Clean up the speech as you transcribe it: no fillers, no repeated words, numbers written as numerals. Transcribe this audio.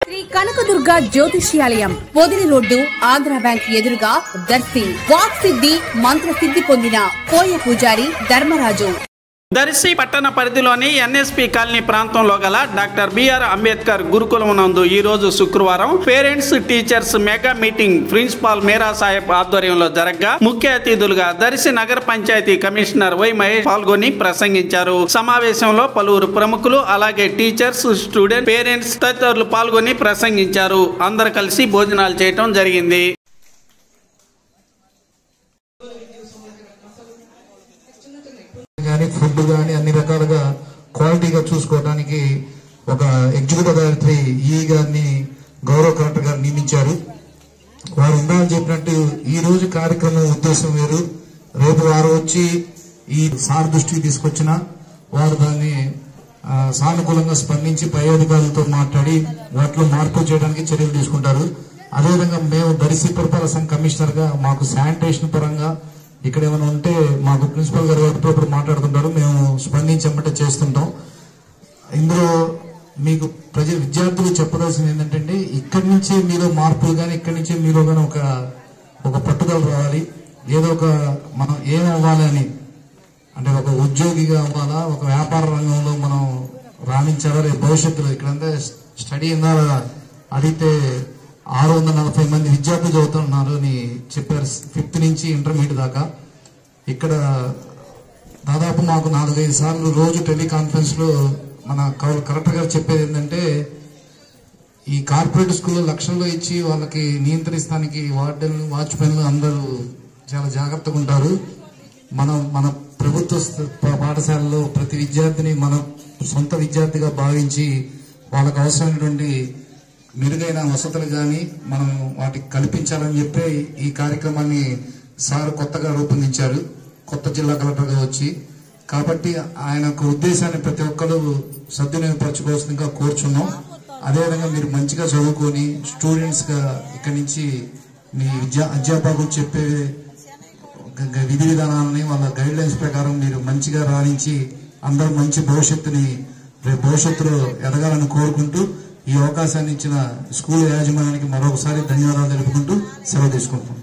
శ్రీ కనకదుర్గ జ్యోతిష్యాలయం Podili road Andhra bank ఎదురుగా దర్శి వాక్సిద్ధి మంత్ర సిద్ధి పొందిన కోయ పూజారి ధర్మరాజు. దర్శి పట్టణ పరిధిలోని ఎన్ఎస్పి కాలనీ ప్రాంతంలో గల డాక్టర్ బిఆర్ అంబేద్కర్ గురుకులం నందు ఈ రోజు శుక్రవారం parents teachers mega meeting principal Meera Saheb ఆధ్వర్యంలో జరగగా ముఖ్య అతిథులుగా దర్శి నగర పంచాయతీ కమిషనర్ వై మహేష్ పాల్గొని ప్రసంగించారు. సమావేశంలో పలువురు ప్రముఖులు అలాగే టీచర్స్, స్టూడెంట్, పేరెంట్స్ తదితరులు పాల్గొని ప్రసంగించారు. అందరూ కలిసి భోజనాలు చేయడం జరిగింది. ఫుడ్ కానీ అన్ని రకాలుగా క్వాలిటీగా చూసుకోవడానికి ఒక ఎగ్జిక్యూటివ్ అథారిటీ ఈ గారిని గౌరవ కలెక్టర్ గారు నియమించారు. వారు ఉండాలని చెప్పినట్టు ఈ రోజు కార్యక్రమం ఉద్దేశం వేరు. రేపు వారు వచ్చి ఈ సార్ దృష్టికి తీసుకొచ్చిన వారు దాన్ని సానుకూలంగా స్పందించి పై అధికారులతో మాట్లాడి వాటిలో మార్పు చేయడానికి చర్యలు తీసుకుంటారు. అదేవిధంగా మేము దర్శి పురపాలక సంఘ కమిషనర్ గా మాకు శానిటేషన్ పరంగా ఇక్కడ ఏమైనా ఉంటే మాకు ప్రిన్సిపల్ గారు ఎప్పుడప్పుడు మాట్లాడుతుంటారు, మేము స్పందించమంటే చేస్తుంటాం. ఇందులో మీకు విద్యార్థులు చెప్పదలసింది ఏంటంటే ఇక్కడి నుంచే మీలో మార్పులు కానీ ఇక్కడి నుంచే మీలో కానీ ఒక పట్టుదల రావాలి. ఏదో ఒక మనం ఏం అవ్వాలి అని, అంటే ఒక ఉద్యోగిగా అవ్వాలా, ఒక వ్యాపార రంగంలో మనం రాణించాలా. రేపు భవిష్యత్తులో ఇక్కడంతా స్టడీ ఇందాక అడిగితే 640 మంది విద్యార్థులు చదువుతున్నారు అని చెప్పారు, 5th నుంచి ఇంటర్మీడియట్ దాకా. ఇక్కడ దాదాపు మాకు 4-5 సార్లు రోజు టెలికాన్ఫరెన్స్ లో మన కలెక్టర్ గారు చెప్పేది ఏంటంటే ఈ కార్పొరేట్ స్కూల్లో లక్షల్లో ఇచ్చి వాళ్ళకి నియంత్రిస్తానికి వార్డెన్లు, వాచ్మెన్లు అందరూ చాలా జాగ్రత్తగా ఉంటారు. మన ప్రభుత్వ పాఠశాలలో ప్రతి విద్యార్థిని మన సొంత విద్యార్థిగా భావించి వాళ్ళకు అవసరమైనటువంటి మెరుగైన వసతులు కానీ మనం వాటికి కల్పించాలని చెప్పి ఈ కార్యక్రమాన్ని సార్ కొత్తగా రూపొందించారు, కొత్త జిల్లా కలెక్టర్గా వచ్చి. కాబట్టి ఆయన యొక్క ఉద్దేశాన్ని ప్రతి ఒక్కరూ సద్వినియోగపరచుకోవాల్సిందిగా కోరుచున్నాం. అదేవిధంగా మీరు మంచిగా చదువుకొని స్టూడెంట్స్ గా ఇక్కడి నుంచి మీ అధ్యాపకులు చెప్పే విధి విధానాలని వాళ్ళ గైడ్ లైన్స్ ప్రకారం మీరు మంచిగా రాణించి అందరూ మంచి భవిష్యత్తులో ఎదగాలని కోరుకుంటూ ఈ అవకాశాన్ని ఇచ్చిన స్కూల్ యాజమాన్యానికి మరొకసారి ధన్యవాదాలు తెలుపుకుంటూ సెలవు తీసుకుంటున్నాం.